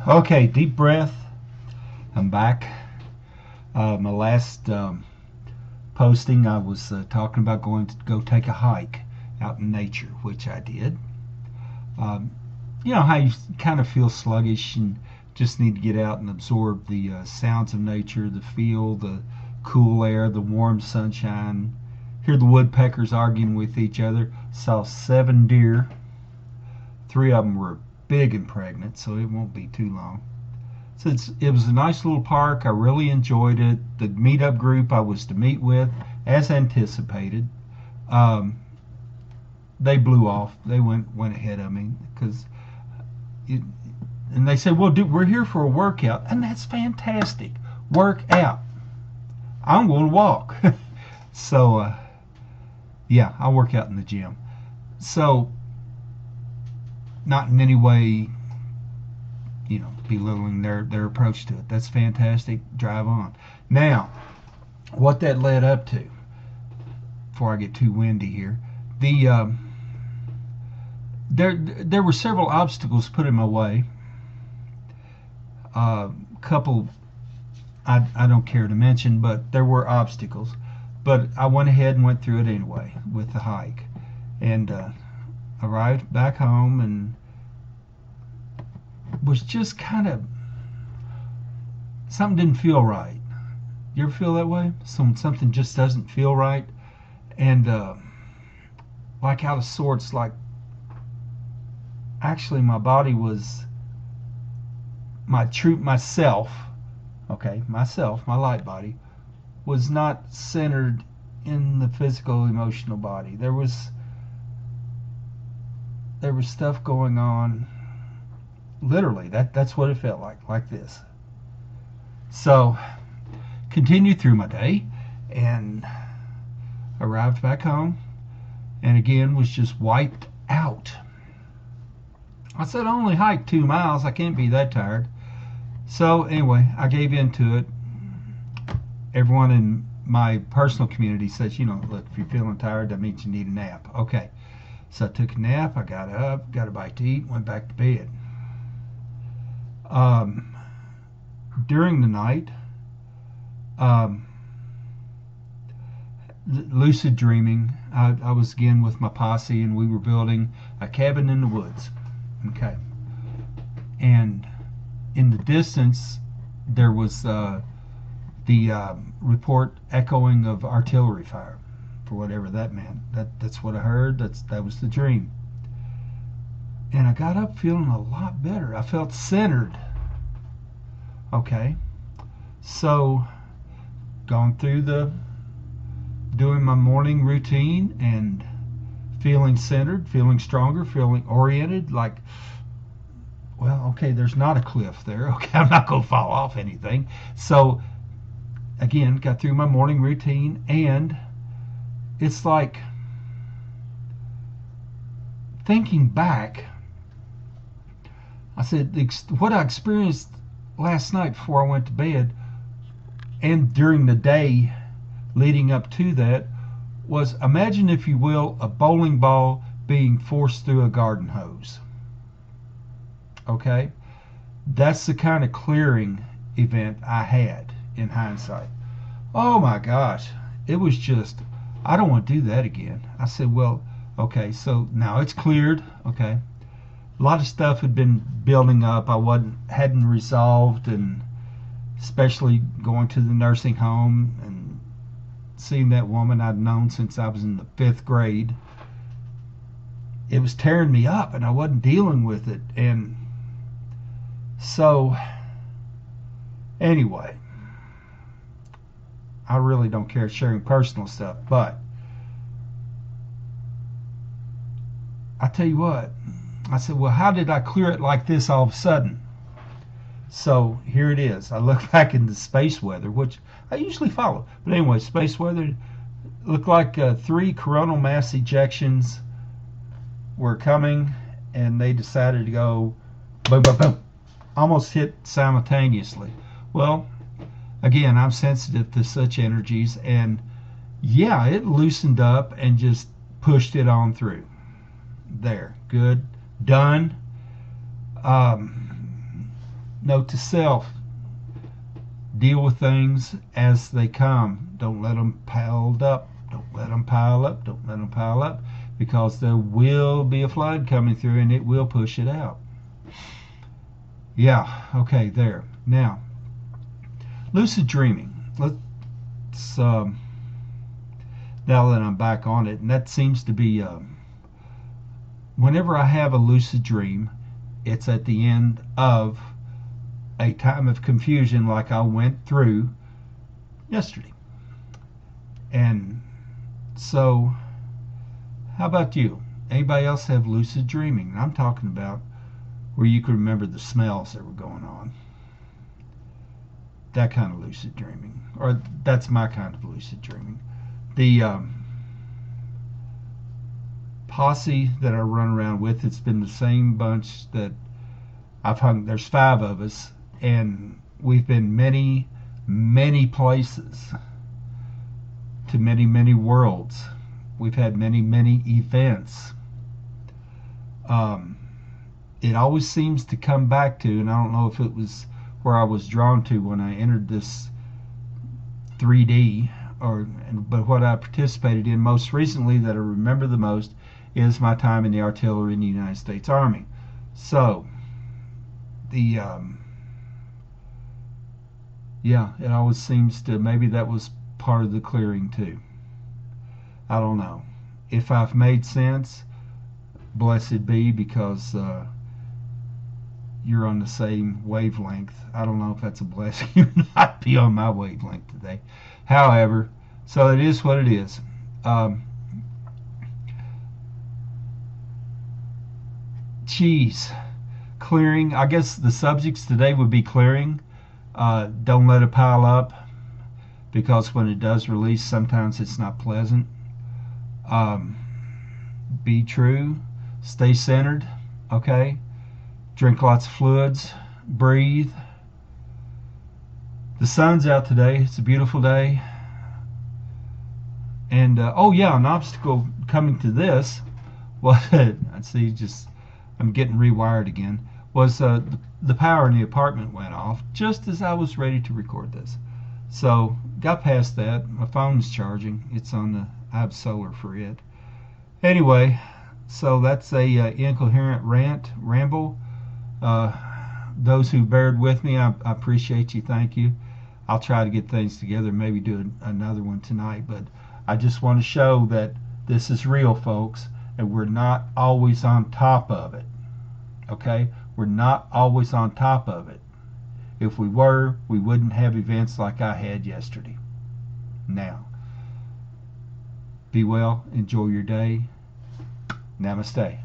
Okay, deep breath. I'm back. My last posting, I was talking about going to go take a hike out in nature, which I did. Um, you know how you kind of feel sluggish and just need to get out and absorb the sounds of nature, the feel, the cool air, the warm sunshine. Hear the woodpeckers arguing with each other. Saw 7 deer. 3 of them were big and pregnant, so it won't be too long. So it was a nice little park. I really enjoyed it. The meetup group I was to meet with, as anticipated, um, they blew off. They went ahead of me because, and they said, "Well, dude, we're here for a workout," and that's fantastic. Work out. I'm going to walk. So yeah, I'll work out in the gym. So not in any way, belittling their approach to it. That's fantastic. Drive on. Now, what that led up to, before I get too windy here, the there were several obstacles put in my way. Couple I don't care to mention, but there were obstacles. But I went ahead and went through it anyway with the hike, and arrived back home and was just kind of, something didn't feel right. You ever feel that way? Something just doesn't feel right, and like out of sorts. Like actually, my body was myself. Okay, myself, my light body was not centered in the physical, emotional body. There was stuff going on. Literally, that's what it felt like this. So continued through my day and arrived back home and again was just wiped out. I said I only hiked 2 miles. I can't be that tired. So anyway, I gave in to it. Everyone in my personal community says, look, if you're feeling tired, that means you need a nap. Okay. So I took a nap. I got up, got a bite to eat, went back to bed. Um, During the night, um, lucid dreaming. I was again with my posse, and we were building a cabin in the woods. Okay. And in the distance, there was the report echoing of artillery fire, for whatever that meant. That's what I heard. That was the dream. And I got up feeling a lot better. I felt centered. Okay. So, going through doing my morning routine and feeling centered, feeling stronger, feeling oriented, like, well, okay, there's not a cliff there. Okay, I'm not going to fall off anything. So, again, got through my morning routine, and it's like, thinking back, I said, what I experienced last night before I went to bed and during the day leading up to that was, imagine, if you will, a bowling ball being forced through a garden hose. Okay? That's the kind of clearing event I had in hindsight. Oh my gosh. It was just, I don't want to do that again. I said, well, okay, so now it's cleared. Okay. A lot of stuff had been building up. I hadn't resolved, and especially going to the nursing home and seeing that woman I'd known since I was in the 5th grade. It was tearing me up, and I wasn't dealing with it. And so, anyway, I really don't care sharing personal stuff, but I tell you what, I said, well, how did I clear it like this all of a sudden? So here it is. I look back into space weather, which I usually follow. But anyway, space weather looked like 3 coronal mass ejections were coming, and they decided to go boom, boom, boom. Almost hit simultaneously. Well, again, I'm sensitive to such energies, and yeah, it loosened up and just pushed it on through. There. Good. Done. note to self: deal with things as they come. Don't let them piled up. Don't let them pile up. Don't let them pile up, because there will be a flood coming through and it will push it out. Yeah, okay, there. Now, lucid dreaming. Let's now that I'm back on it, and that seems to be whenever I have a lucid dream, it's at the end of a time of confusion like I went through yesterday. And so, how about you? Anybody else have lucid dreaming? I'm talking about where you can remember the smells that were going on. That kind of lucid dreaming. Or that's my kind of lucid dreaming. The posse that I run around with, it's been the same bunch that I've hung. There's 5 of us, and we've been many, many places, to many, many worlds. We've had many, many events. It always seems to come back to, and I don't know if it was where I was drawn to when I entered this 3D, but what I participated in most recently that I remember the most is my time in the artillery in the United States Army. So the yeah, it always seems to, maybe that was part of the clearing too. I don't know. If I've made sense, blessed be, because you're on the same wavelength. I don't know if that's a blessing or not, be on my wavelength today. However, so it is what it is. Clearing. I guess the subjects today would be clearing. Don't let it pile up, because when it does release, sometimes it's not pleasant. Be true. Stay centered. Okay. Drink lots of fluids. Breathe. The sun's out today. It's a beautiful day. And oh yeah, an obstacle coming to this was I see. I'm getting rewired again. Was the power in the apartment went off just as I was ready to record this. So got past that. My phone's charging. It's on the. I have solar for it. Anyway, so that's a incoherent ramble. Those who bared with me, I appreciate you. Thank you. I'll try to get things together, maybe do another one tonight. But I just want to show that this is real, folks, and we're not always on top of it. Okay? We're not always on top of it. If we were, we wouldn't have events like I had yesterday. Now, be well. Enjoy your day. Namaste.